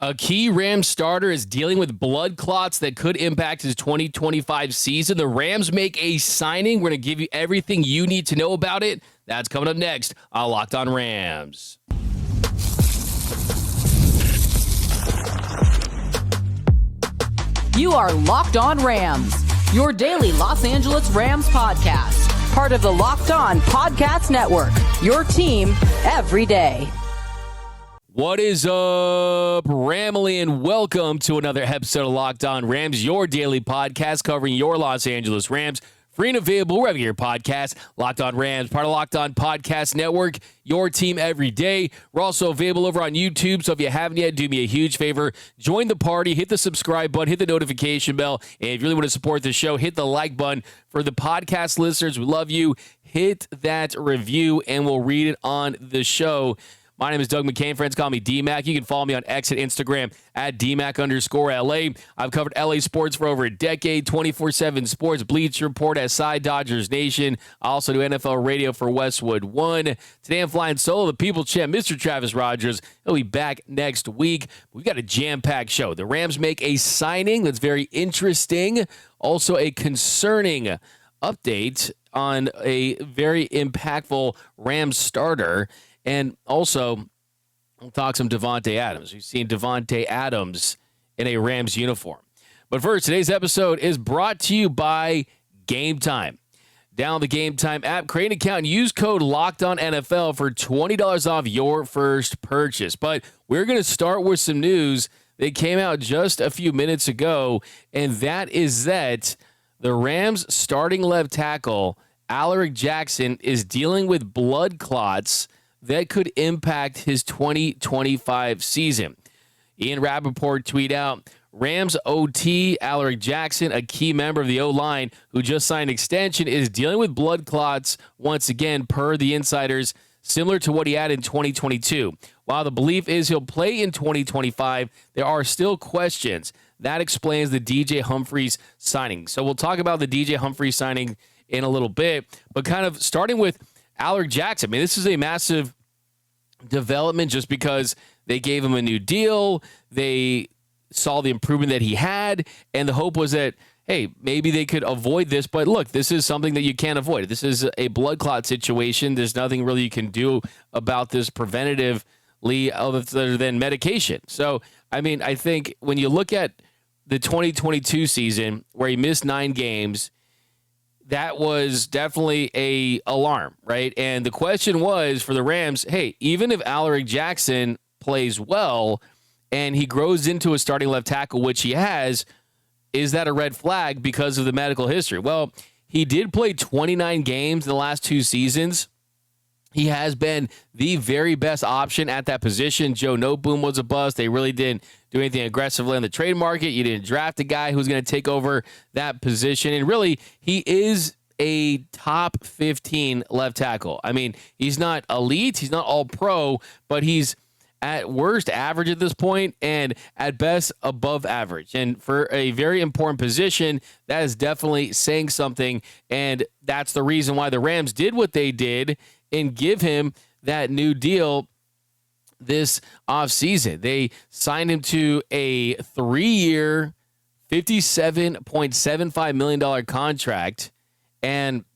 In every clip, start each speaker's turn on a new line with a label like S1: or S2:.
S1: A key Rams starter is dealing with blood clots that could impact his 2025 season. The Rams make a signing. We're going to give you everything you need to know about it. That's coming up next on Locked On Rams.
S2: You are Locked On Rams, your daily Los Angeles Rams podcast. Part of the Locked On Podcast Network, your team every day.
S1: What is up, Ramily, and welcome to another episode of Locked On Rams, your daily podcast covering your Los Angeles Rams. Free and available wherever your podcast. Locked On Rams, part of Locked On Podcast Network, your team every day. We're also available over on YouTube, so if you haven't yet, do me a huge favor. Join the party, hit the subscribe button, hit the notification bell, and if you really want to support the show, hit the like button. For the podcast listeners, we love you. Hit that review, and we'll read it on the show. My name is Doug McCain. Friends call me D-Mac. You can follow me on X and Instagram at DMac_LA. I've covered LA sports for over a decade, 24/7 sports, Bleacher Report, SI, Dodgers Nation. I also do NFL radio for Westwood One. Today I'm flying solo, the People Champ, Mr. Travis Rogers. He'll be back next week. We've got a jam-packed show. The Rams make a signing that's very interesting. Also a concerning update on a very impactful Rams starter. And also, we'll talk some Davante Adams. We've seen Davante Adams in a Rams uniform. But first, today's episode is brought to you by Gametime. Download the Gametime app, create an account, and use code LOCKEDONNFL for $20 off your first purchase. But we're going to start with some news that came out just a few minutes ago, and that is that the Rams' starting left tackle, Alaric Jackson, is dealing with blood clots that could impact his 2025 season. Ian Rappaport tweeted out, Rams OT Alaric Jackson, a key member of the O-line who just signed an extension, is dealing with blood clots once again, per the insiders, similar to what he had in 2022. While the belief is he'll play in 2025, there are still questions. That explains the DJ Humphries signing. So we'll talk about the DJ Humphries signing in a little bit, but kind of starting with Alaric Jackson. I mean, this is a massive development just because they gave him a new deal. They saw the improvement that he had, and the hope was that, hey, maybe they could avoid this. But look, this is something that you can't avoid. This is a blood clot situation. There's nothing really you can do about this preventatively other than medication. So, I mean, I think when you look at the 2022 season where he missed 9 games, that was definitely a alarm, right? And the question was for the Rams, hey, even if Alaric Jackson plays well and he grows into a starting left tackle, which he has, is that a red flag because of the medical history? Well, he did play 29 games in the last 2 seasons. He has been the very best option at that position. Joe Noteboom was a bust. They really didn't do anything aggressively on the trade market. You didn't draft a guy who's going to take over that position. And really, he is a top 15 left tackle. I mean, he's not elite. He's not all pro, but he's at worst average at this point and at best above average. And for a very important position, that is definitely saying something. And that's the reason why the Rams did what they did and give him that new deal this offseason. They signed him to a 3-year, $57.75 million contract. And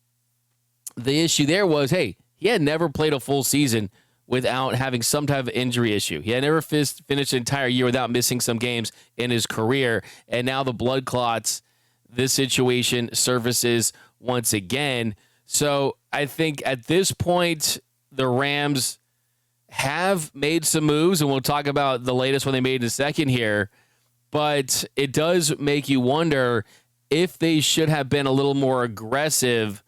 S1: the issue there was, hey, he had never played a full season without having some type of injury issue. He had never finished an entire year without missing some games in his career. And now the blood clots, this situation surfaces once again. So I think at this point, the Rams have made some moves, and we'll talk about the latest one they made in a second here. But it does make you wonder if they should have been a little more aggressive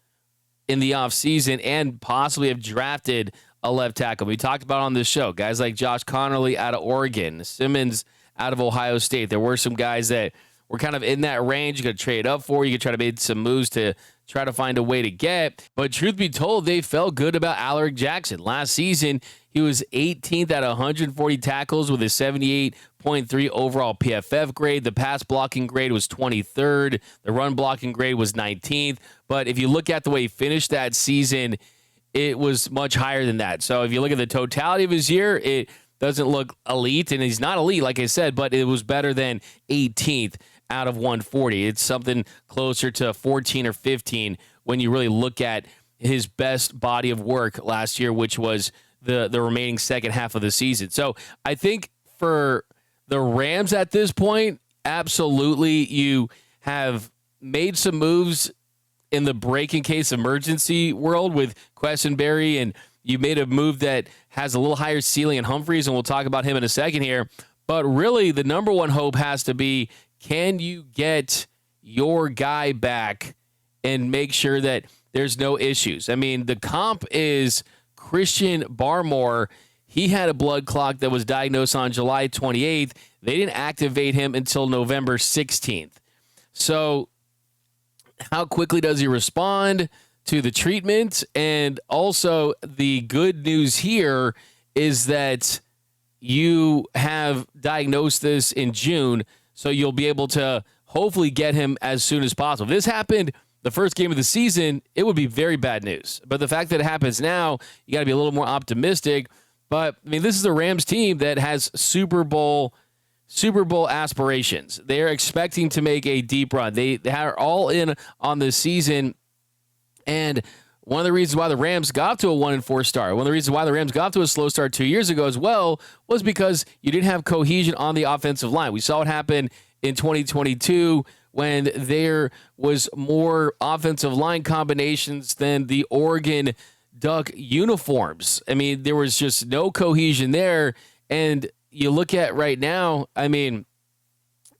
S1: in the offseason and possibly have drafted a left tackle. We talked about on this show, guys like Josh Connerly out of Oregon, Simmons out of Ohio State. There were some guys that were kind of in that range. You could trade up for. You could try to make some moves to try to find a way to get. But truth be told, they felt good about Alaric Jackson. Last season, he was 18th out of 140 tackles with a 78.3 overall PFF grade. The pass blocking grade was 23rd. The run blocking grade was 19th. But if you look at the way he finished that season, it was much higher than that. So if you look at the totality of his year, the doesn't look elite, and he's not elite, like I said, but it was better than 18th out of 140. It's something closer to 14 or 15 when you really look at his best body of work last year, which was the remaining second half of the season. So I think for the Rams at this point, absolutely, you have made some moves in the break in case emergency world with Quessenberry, and you made a move that has a little higher ceiling in Humphries, and we'll talk about him in a second here. But really, the number one hope has to be, can you get your guy back and make sure that there's no issues? I mean, the comp is Christian Barmore. He had a blood clot that was diagnosed on July 28th. They didn't activate him until November 16th. So how quickly does he respond to the treatment? And also the good news here is that you have diagnosed this in June, so you'll be able to hopefully get him as soon as possible. If this happened the first game of the season, it would be very bad news. But the fact that it happens now, you got to be a little more optimistic. But, I mean, this is a Rams team that has Super Bowl aspirations. They're expecting to make a deep run. They are all in on this season. And one of the reasons why the Rams got to a 1-4 start, one of the reasons why the Rams got to a slow start 2 years ago as well, was because you didn't have cohesion on the offensive line. We saw it happen in 2022 when there was more offensive line combinations than the Oregon Duck uniforms. I mean, there was just no cohesion there. And you look at right now, I mean,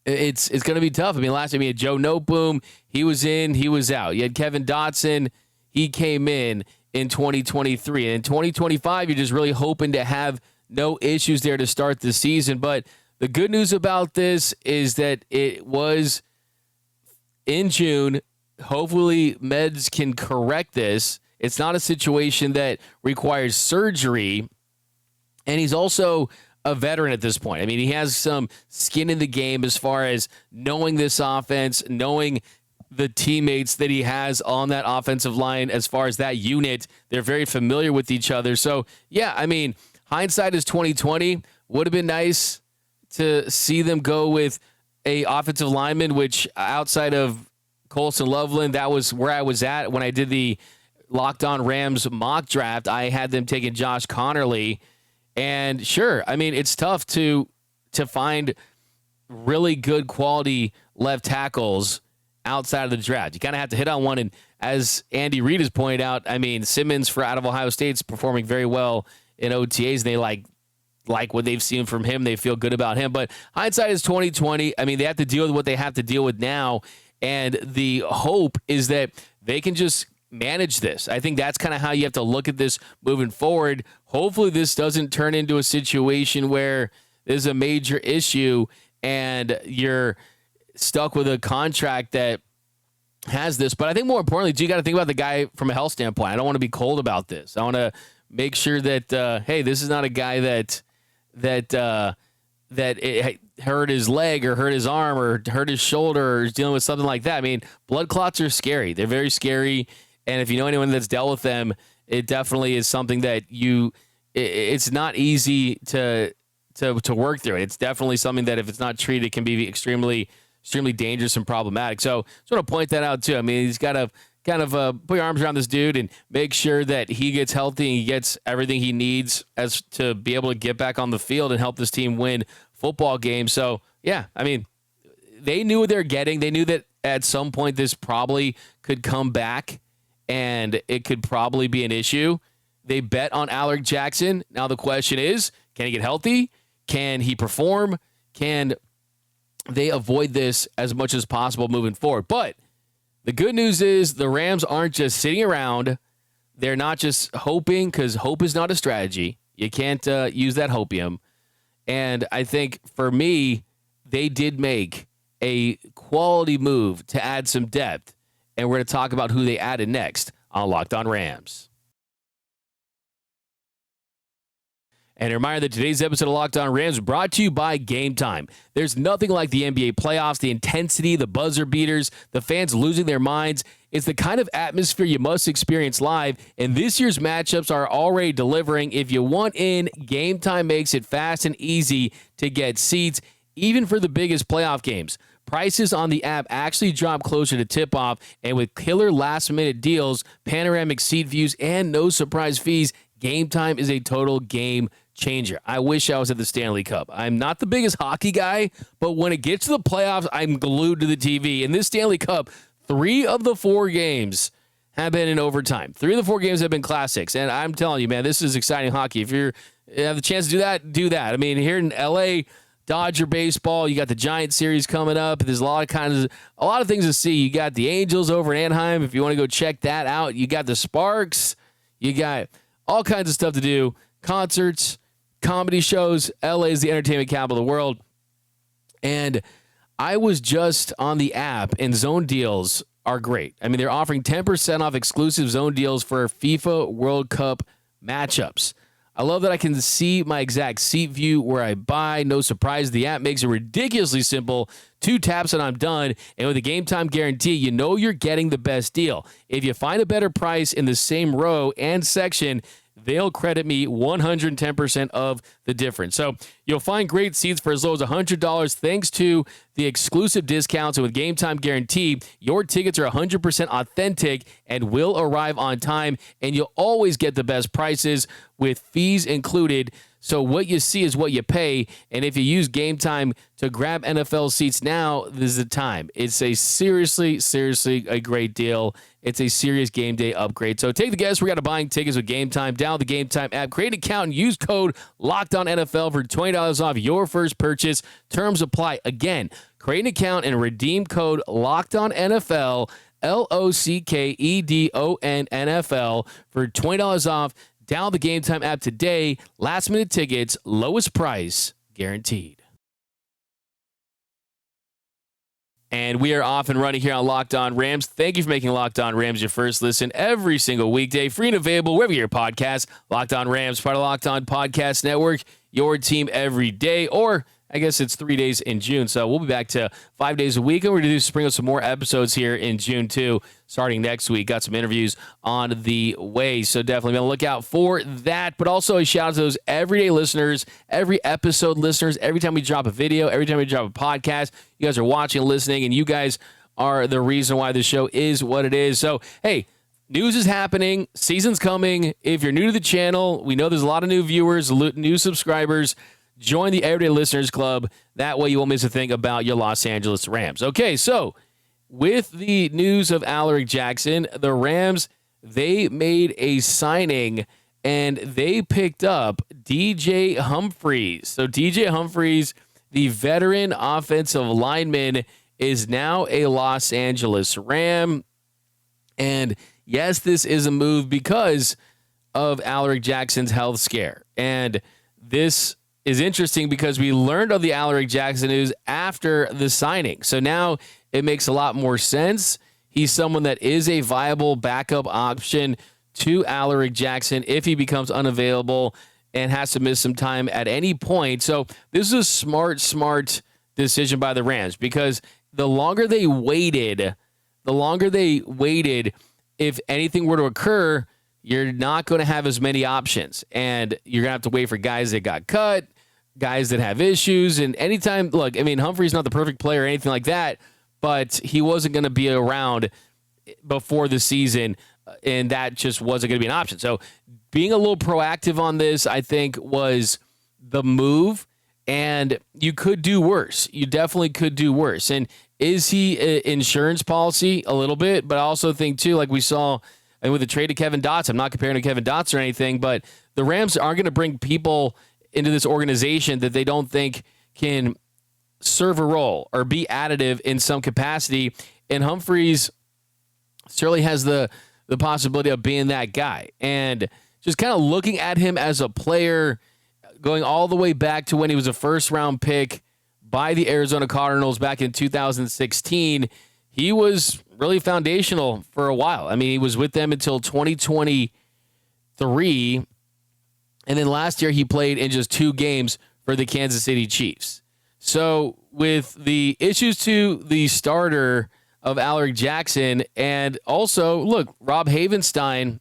S1: it's going to be tough. I mean, last time you had Joe Noteboom, he was in, he was out. You had Kevin Dotson, he came in 2023. And in 2025, you're just really hoping to have no issues there to start the season. But the good news about this is that it was in June. Hopefully, meds can correct this. It's not a situation that requires surgery. And he's also a veteran at this point. I mean, he has some skin in the game as far as knowing this offense, knowing the teammates that he has on that offensive line. As far as that unit, they're very familiar with each other. So, yeah, I mean, hindsight is 2020. Would have been nice to see them go with a offensive lineman, which outside of Colson Loveland, that was where I was at when I did the Locked On Rams mock draft. I had them taking Josh Connerly. And sure, I mean, it's tough to find really good quality left tackles outside of the draft. You kind of have to hit on one. And as Andy Reid has pointed out, I mean, Simmons out of Ohio State's performing very well in OTAs. And they like what they've seen from him. They feel good about him. But hindsight is 2020. I mean, they have to deal with what they have to deal with now. And the hope is that they can just manage this. I think that's kind of how you have to look at this moving forward. Hopefully this doesn't turn into a situation where there's a major issue and you're stuck with a contract that has this. But I think more importantly, you got to think about the guy from a health standpoint. I don't want to be cold about this. I want to make sure that, hey, this is not a guy that it hurt his leg or hurt his arm or hurt his shoulder or is dealing with something like that. I mean, blood clots are scary. They're very scary. And if you know anyone that's dealt with them, it definitely is something that it's not easy to work through. It's definitely something that if it's not treated, it can be extremely, extremely dangerous and problematic. So sort of point that out too. I mean, he's got to kind of put your arms around this dude and make sure that he gets healthy and he gets everything he needs as to be able to get back on the field and help this team win football games. So yeah, I mean, they knew what they're getting. They knew that at some point this probably could come back and it could probably be an issue. They bet on Alaric Jackson. Now the question is, can he get healthy? Can he perform? Can they avoid this as much as possible moving forward? But the good news is the Rams aren't just sitting around. They're not just hoping, because hope is not a strategy. You can't use that hopium. And I think for me, they did make a quality move to add some depth. And we're going to talk about who they added next on Locked On Rams. And a reminder that today's episode of Locked On Rams is brought to you by Gametime. There's nothing like the NBA playoffs, the intensity, the buzzer beaters, the fans losing their minds. It's the kind of atmosphere you must experience live, and this year's matchups are already delivering. If you want in, Gametime makes it fast and easy to get seats, even for the biggest playoff games. Prices on the app actually drop closer to tip-off, and with killer last-minute deals, panoramic seat views, and no surprise fees, Gametime is a total game changer. I wish I was at the Stanley Cup. I'm not the biggest hockey guy, but when it gets to the playoffs, I'm glued to the TV. In this Stanley Cup, 3 of the 4 games have been in overtime. 3 of the 4 games have been classics, and I'm telling you, man, this is exciting hockey. If you have the chance to do that, do that. I mean, here in L.A., Dodger baseball, you got the Giant series coming up. There's a lot of things to see. You got the Angels over in Anaheim. If you want to go check that out, you got the Sparks. You got all kinds of stuff to do. Concerts, comedy shows. LA is the entertainment capital of the world. And I was just on the app, and zone deals are great. I mean, they're offering 10% off exclusive zone deals for FIFA World Cup matchups. I love that I can see my exact seat view where I buy. No surprise, the app makes it ridiculously simple. 2 taps and I'm done. And with a Gametime guarantee, you know you're getting the best deal. If you find a better price in the same row and section, they'll credit me 110% of the difference. So you'll find great seats for as low as $100 thanks to the exclusive discounts. And with Gametime Guarantee, your tickets are 100% authentic and will arrive on time. And you'll always get the best prices with fees included. So what you see is what you pay. And if you use Gametime to grab NFL seats now, this is the time. It's a seriously a great deal. It's a serious game day upgrade. So take the guesswork out of buying tickets with Gametime. Download the Gametime app, create an account, and use code LOCKEDONNFL for $20 off your first purchase. Terms apply. Again, create an account and redeem code LOCKEDONNFL, LOCKEDON NFL for $20 off. Download the Gametime app today. Last minute tickets, lowest price guaranteed. And we are off and running here on Locked On Rams. Thank you for making Locked On Rams your first listen every single weekday. Free and available wherever you get your podcast. Locked On Rams, part of Locked On Podcast Network. Your team every day, or I guess it's 3 days in June. So we'll be back to 5 days a week. And we're going to sprinkle some more episodes here in June, too, starting next week. Got some interviews on the way. So definitely be on the lookout for that. But also a shout out to those everyday listeners, every episode listeners, every time we drop a video, every time we drop a podcast. You guys are watching and listening, and you guys are the reason why the show is what it is. So, hey, news is happening. Season's coming. If you're new to the channel, we know there's a lot of new viewers, new subscribers. Join the Everyday Listeners Club. That way you won't miss a thing about your Los Angeles Rams. Okay, so with the news of Alaric Jackson, the Rams, they made a signing, and they picked up DJ Humphries. So DJ Humphries, the veteran offensive lineman, is now a Los Angeles Ram. And yes, this is a move because of Alaric Jackson's health scare. And this is interesting because we learned of the Alaric Jackson news after the signing. So now it makes a lot more sense. He's someone that is a viable backup option to Alaric Jackson if he becomes unavailable and has to miss some time at any point. So this is a smart decision by the Rams, because the longer they waited, if anything were to occur, you're not going to have as many options, and you're going to have to wait for guys that got cut, guys that have issues. And anytime, look, I mean, Humphrey's not the perfect player or anything like that, but he wasn't going to be around before the season, and that just wasn't going to be an option. So being a little proactive on this, I think, was the move, and you could do worse. You definitely could do worse. And is he an insurance policy? A little bit, but I also think, too, like we saw and with the trade to Kevin Dotson, I'm not comparing to Kevin Dotson or anything, but the Rams aren't going to bring people into this organization that they don't think can serve a role or be additive in some capacity. And Humphries certainly has the possibility of being that guy. And just kind of looking at him as a player, going all the way back to when he was a first-round pick by the Arizona Cardinals back in 2016, he was really foundational for a while. I mean, he was with them until 2023, and then last year he played in just 2 games for the Kansas City Chiefs. So with the issues to the starter of Alaric Jackson. And also, look, Rob Havenstein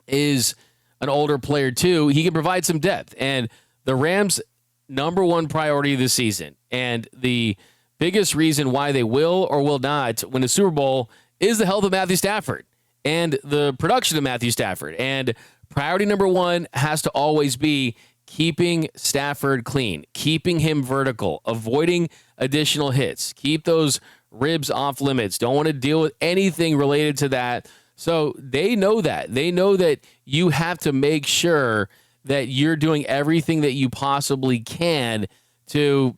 S1: is an older player too. He can provide some depth. And the Rams' number one priority this season, and the biggest reason why they will or will not win the Super Bowl, is the health of Matthew Stafford and the production of Matthew Stafford. And priority number one has to always be keeping Stafford clean, keeping him vertical, avoiding additional hits, keep those ribs off limits. Don't want to deal with anything related to that. So they know that. They know that you have to make sure that you're doing everything that you possibly can to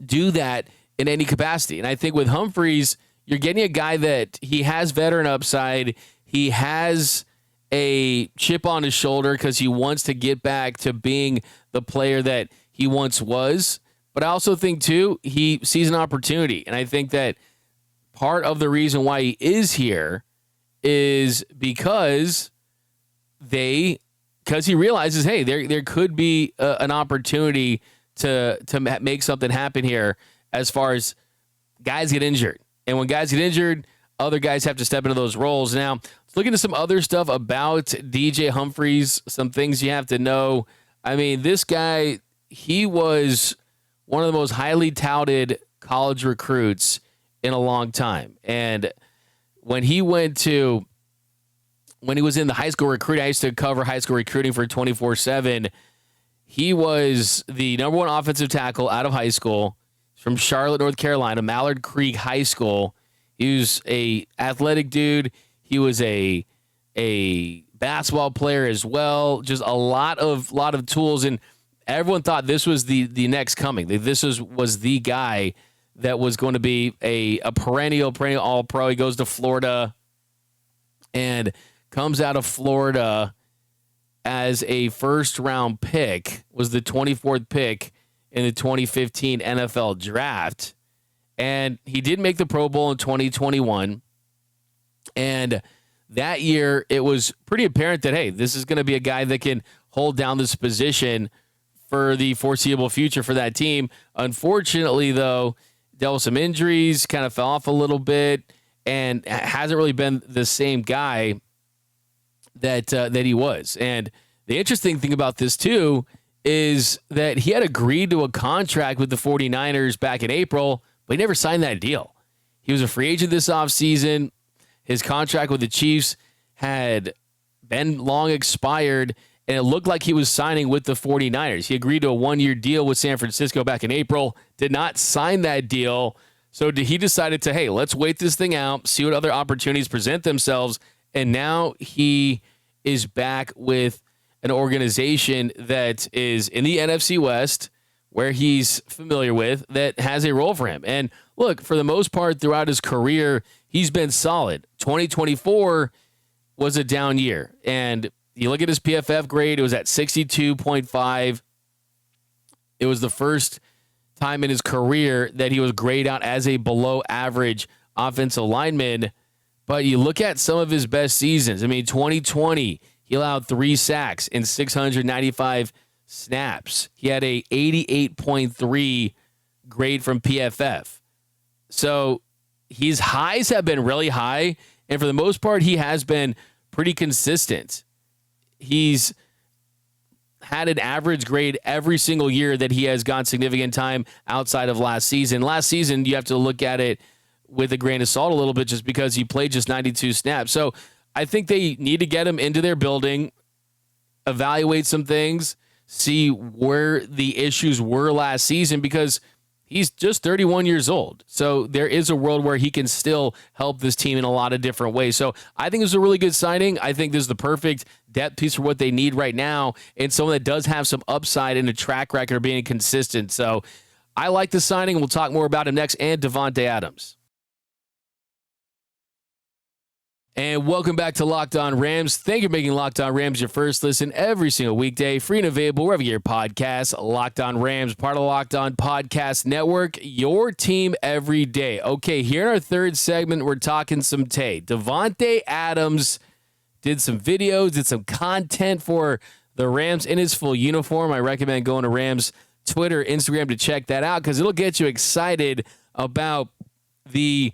S1: do that in any capacity. And I think with Humphries, you're getting a guy that he has veteran upside. He has a chip on his shoulder because he wants to get back to being the player that he once was. But I also think, too, he sees an opportunity. And I think that part of the reason why he is here is because he realizes, hey, there could be an opportunity to make something happen here as far as guys get injured. And when guys get injured, other guys have to step into those roles. Now, let's look into some other stuff about DJ Humphries, some things you have to know. I mean, this guy, he was one of the most highly touted college recruits in a long time. And when he was in the high school recruiting, I used to cover high school recruiting for 24/7. He was the number one offensive tackle out of high school from Charlotte, North Carolina, Mallard Creek High School. He was a athletic dude. He was a basketball player as well. Just a lot of tools, and everyone thought this was the next coming. This was the guy that was going to be a perennial All-Pro. He goes to Florida and comes out of Florida as a first-round pick, was the 24th pick in the 2015 NFL Draft. And he did make the Pro Bowl in 2021. And that year, it was pretty apparent that, hey, this is going to be a guy that can hold down this position for the foreseeable future for that team. Unfortunately, though, dealt with some injuries, kind of fell off a little bit, and hasn't really been the same guy that he was. And the interesting thing about this, too, is that he had agreed to a contract with the 49ers back in April, but he never signed that deal. He was a free agent this offseason. His contract with the Chiefs had been long expired, and it looked like he was signing with the 49ers. He agreed to a one-year deal with San Francisco back in April, did not sign that deal. So he decided to, hey, let's wait this thing out, see what other opportunities present themselves. And now he is back with an organization that is in the NFC West, where he's familiar with, that has a role for him. And look, for the most part throughout his career, he's been solid. 2024 was a down year. And you look at his PFF grade, it was at 62.5. It was the first time in his career that he was graded out as a below average offensive lineman. But you look at some of his best seasons. I mean, 2020, he allowed 3 sacks in 695 snaps. He had a 88.3 grade from PFF. So his highs have been really high, and for the most part, he has been pretty consistent. He's had an average grade every single year that he has gone significant time outside of last season. Last season, you have to look at it with a grain of salt a little bit just because he played just 92 snaps. So I think they need to get him into their building, evaluate some things, see where the issues were last season, because he's just 31 years old. So there is a world where he can still help this team in a lot of different ways. So I think this is a really good signing. I think this is the perfect depth piece for what they need right now, and someone that does have some upside and a track record of being consistent. So I like the signing, and we'll talk more about him next, and Davante Adams. And welcome back to Locked On Rams. Thank you for making Locked On Rams your first listen every single weekday. Free and available wherever you get your podcasts. Locked On Rams, part of the Locked On Podcast Network, your team every day. Okay, here in our third segment, we're talking some Tay. Davante Adams did some videos, did some content for the Rams in his full uniform. I recommend going to Rams Twitter, Instagram to check that out, because it'll get you excited about the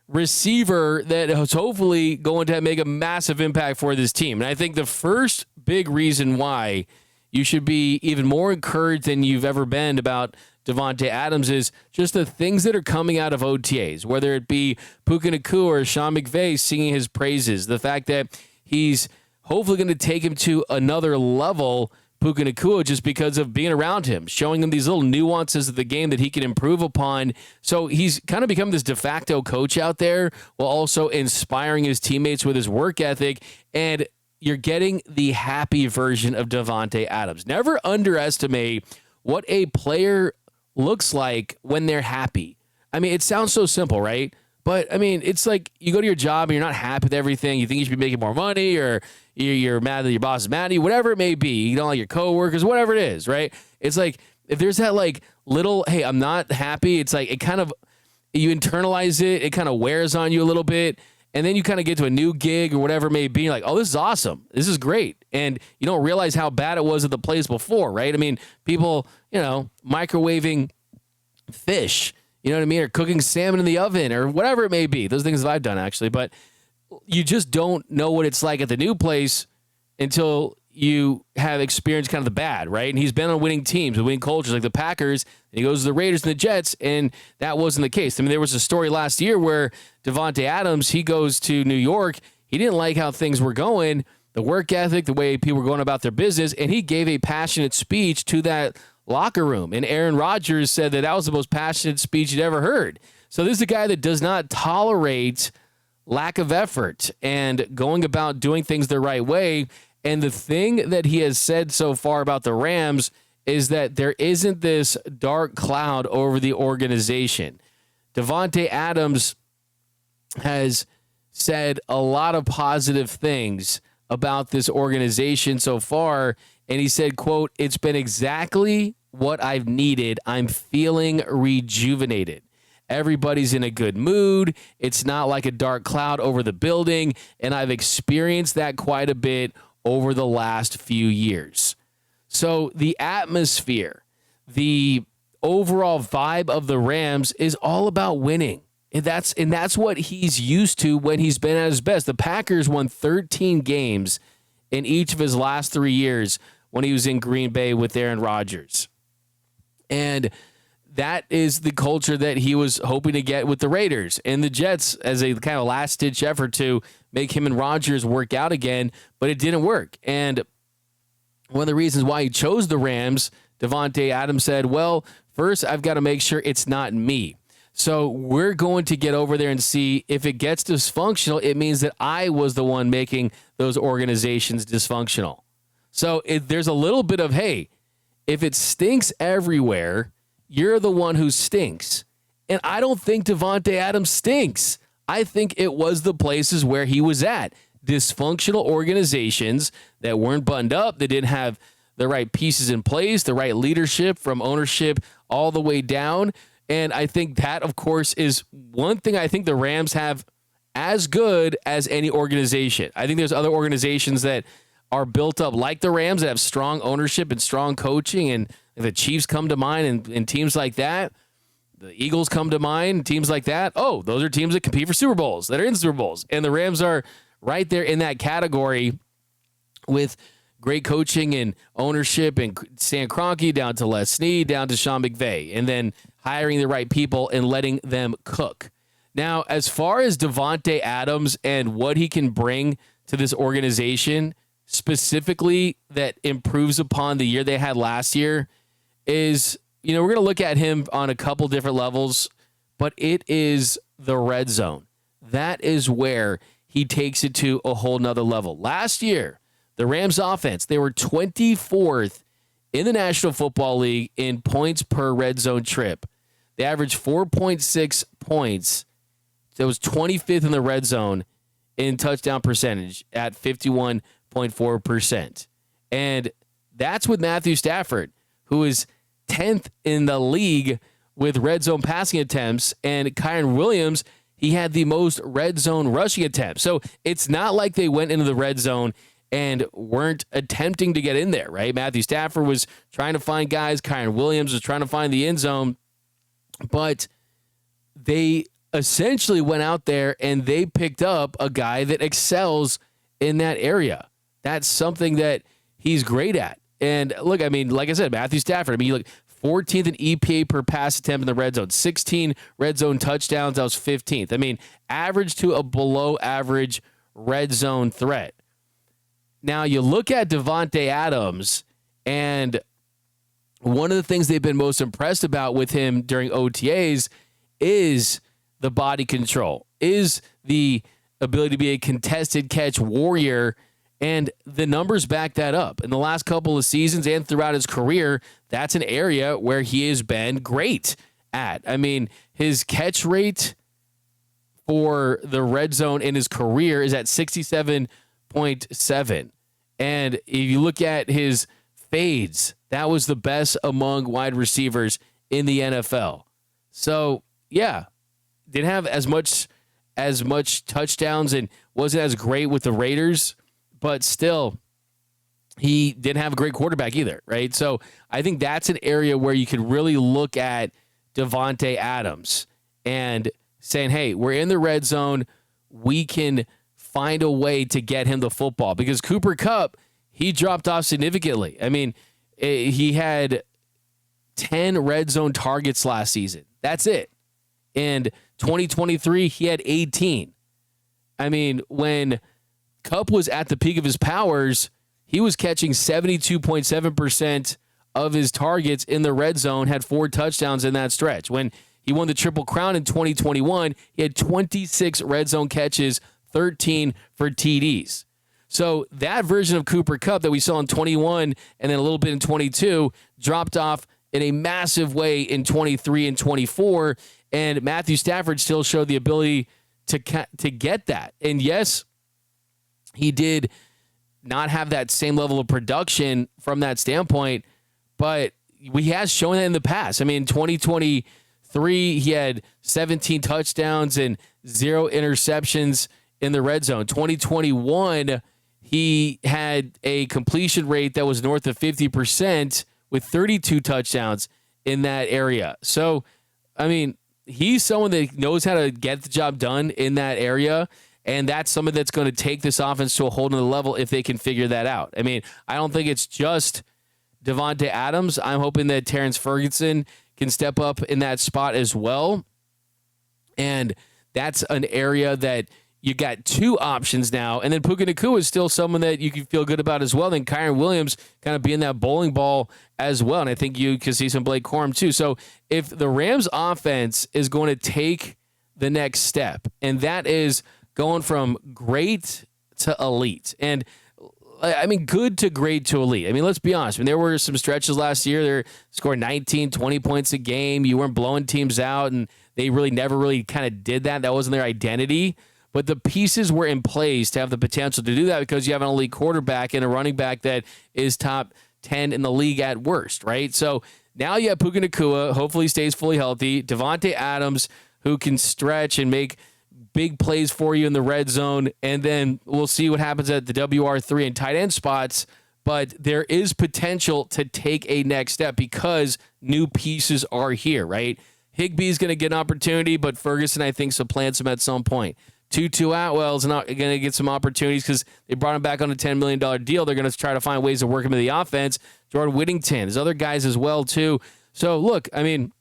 S1: receiver that is hopefully going to make a massive impact for this team. And I think the first big reason why you should be even more encouraged than you've ever been about Davante Adams is just the things that are coming out of OTAs, whether it be Puka Nacua or Sean McVay singing his praises, the fact that he's hopefully going to take him to another level, Puka Nacua, just because of being around him, showing him these little nuances of the game that he can improve upon. So he's kind of become this de facto coach out there while also inspiring his teammates with his work ethic. And you're getting the happy version of Davante Adams. Never underestimate what a player looks like when they're happy. I mean, it sounds so simple, right? But, I mean, it's like you go to your job and you're not happy with everything. You think you should be making more money, or you're mad that your boss is mad at you, whatever it may be. You don't like your coworkers, whatever it is, right? It's like if there's that like little, hey, I'm not happy, it's like it kind of, you internalize it, it kind of wears on you a little bit. And then you kind of get to a new gig or whatever it may be. You're like, oh, this is awesome. This is great. And you don't realize how bad it was at the place before, right? I mean, people, microwaving fish, you know what I mean? Or cooking salmon in the oven or whatever it may be. Those things that I've done, actually. But you just don't know what it's like at the new place until you have experienced kind of the bad, right? And he's been on winning teams, with winning cultures like the Packers, and he goes to the Raiders and the Jets, and that wasn't the case. I mean, there was a story last year where Davante Adams, he goes to New York. He didn't like how things were going, the work ethic, the way people were going about their business, and he gave a passionate speech to that locker room. And Aaron Rodgers said that was the most passionate speech he'd ever heard. So this is a guy that does not tolerate lack of effort and going about doing things the right way. And the thing that he has said so far about the Rams is that there isn't this dark cloud over the organization. Davante Adams has said a lot of positive things about this organization so far. And he said, quote, "It's been exactly what I've needed. I'm feeling rejuvenated. Everybody's in a good mood. It's not like a dark cloud over the building. And I've experienced that quite a bit over the last few years." So the atmosphere, the overall vibe of the Rams is all about winning. And that's what he's used to when he's been at his best. The Packers won 13 games in each of his last 3 years when he was in Green Bay with Aaron Rodgers. And that is the culture that he was hoping to get with the Raiders and the Jets as a kind of last-ditch effort to make him and Rodgers work out again, but it didn't work. And one of the reasons why he chose the Rams, Davante Adams said, well, first I've got to make sure it's not me. So we're going to get over there and see if it gets dysfunctional, it means that I was the one making those organizations dysfunctional. So there's a little bit of, hey, if it stinks everywhere, you're the one who stinks. And I don't think Davante Adams stinks. I think it was the places where he was at. Dysfunctional organizations that weren't buttoned up, that didn't have the right pieces in place, the right leadership from ownership all the way down. And I think that, of course, is one thing I think the Rams have as good as any organization. I think there's other organizations that are built up like the Rams that have strong ownership and strong coaching, and the Chiefs come to mind and teams like that. The Eagles come to mind, teams like that. Oh, those are teams that compete for Super Bowls, that are in Super Bowls. And the Rams are right there in that category with great coaching and ownership, and Stan Kroenke down to Les Snead, down to Sean McVay, and then hiring the right people and letting them cook. Now, as far as Davante Adams and what he can bring to this organization, specifically that improves upon the year they had last year, is, we're going to look at him on a couple different levels, but it is the red zone. That is where he takes it to a whole nother level. Last year, the Rams offense, they were 24th in the National Football League in points per red zone trip. They averaged 4.6 points. That was 25th in the red zone in touchdown percentage at 51.4%. And that's with Matthew Stafford, who is 10th in the league with red zone passing attempts. And Kyren Williams, he had the most red zone rushing attempts. So it's not like they went into the red zone and weren't attempting to get in there, right? Matthew Stafford was trying to find guys. Kyren Williams was trying to find the end zone. But they essentially went out there and they picked up a guy that excels in that area. That's something that he's great at. And look, I mean, like I said, Matthew Stafford, I mean, you look 14th in EPA per pass attempt in the red zone, 16 red zone touchdowns. That was 15th. I mean, average to a below average red zone threat. Now you look at Davante Adams, and one of the things they've been most impressed about with him during OTAs is the body control, is the ability to be a contested catch warrior, and the numbers back that up. In the last couple of seasons and throughout his career, that's an area where he has been great at. I mean, his catch rate for the red zone in his career is at 67.7. And if you look at his fades, that was the best among wide receivers in the NFL. So, yeah, didn't have as much touchdowns and wasn't as great with the Raiders, but still, he didn't have a great quarterback either, right? So I think that's an area where you could really look at Davante Adams and saying, hey, we're in the red zone. We can find a way to get him the football, because Cooper Kupp, he dropped off significantly. I mean, he had 10 red zone targets last season. That's it. And 2023, he had 18. I mean, when Kupp was at the peak of his powers, he was catching 72.7% of his targets in the red zone, had 4 touchdowns in that stretch. When he won the Triple Crown in 2021, he had 26 red zone catches, 13 for TDs. So that version of Cooper Kupp that we saw in 21 and then a little bit in 22 dropped off in a massive way in 23 and 24, and Matthew Stafford still showed the ability to get that. And yes, he did not have that same level of production from that standpoint, but he has shown that in the past. I mean, 2023, he had 17 touchdowns and 0 interceptions in the red zone. 2021, he had a completion rate that was north of 50% with 32 touchdowns in that area. So, I mean, he's someone that knows how to get the job done in that area, and that's someone that's going to take this offense to a whole nother level if they can figure that out. I mean, I don't think it's just Davante Adams. I'm hoping that Terrence Ferguson can step up in that spot as well. And that's an area that you got 2 options now. And then Puka Nacua is still someone that you can feel good about as well. Then Kyron Williams kind of being that bowling ball as well. And I think you can see some Blake Corum too. So if the Rams offense is going to take the next step, and that is going from great to elite, and I mean, good to great to elite. I mean, let's be honest. I mean, there were some stretches last year. They scored 19, 20 points a game. You weren't blowing teams out, and they really never really kind of did that. That wasn't their identity. But the pieces were in place to have the potential to do that, because you have an elite quarterback and a running back that is top 10 in the league at worst, right? So now you have Puka Nacua, hopefully stays fully healthy. Davante Adams, who can stretch and make big plays for you in the red zone. And then we'll see what happens at the WR3 and tight end spots. But there is potential to take a next step because new pieces are here, right? Higbee's going to get an opportunity, but Ferguson, I think, supplants him at some point. Tutu Atwell's not going to get some opportunities because they brought him back on a $10 million deal. They're going to try to find ways to work him in the offense. Jordan Whittington, there's other guys as well, too. So, look, I mean,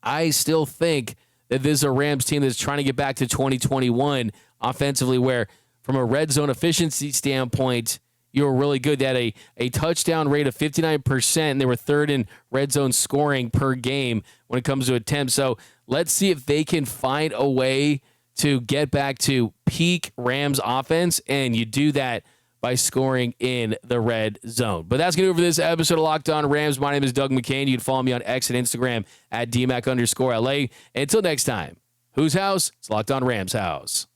S1: I still think that this is a Rams team that's trying to get back to 2021 offensively, where from a red zone efficiency standpoint, you were really good. They had a touchdown rate of 59%, and they were 3rd in red zone scoring per game when it comes to attempts. So let's see if they can find a way to get back to peak Rams offense, and you do that by scoring in the red zone. But that's going to do it for this episode of Locked On Rams. My name is Doug McCain. You can follow me on X and Instagram at DMAC_LA. And until next time, whose house? It's Locked On Rams house.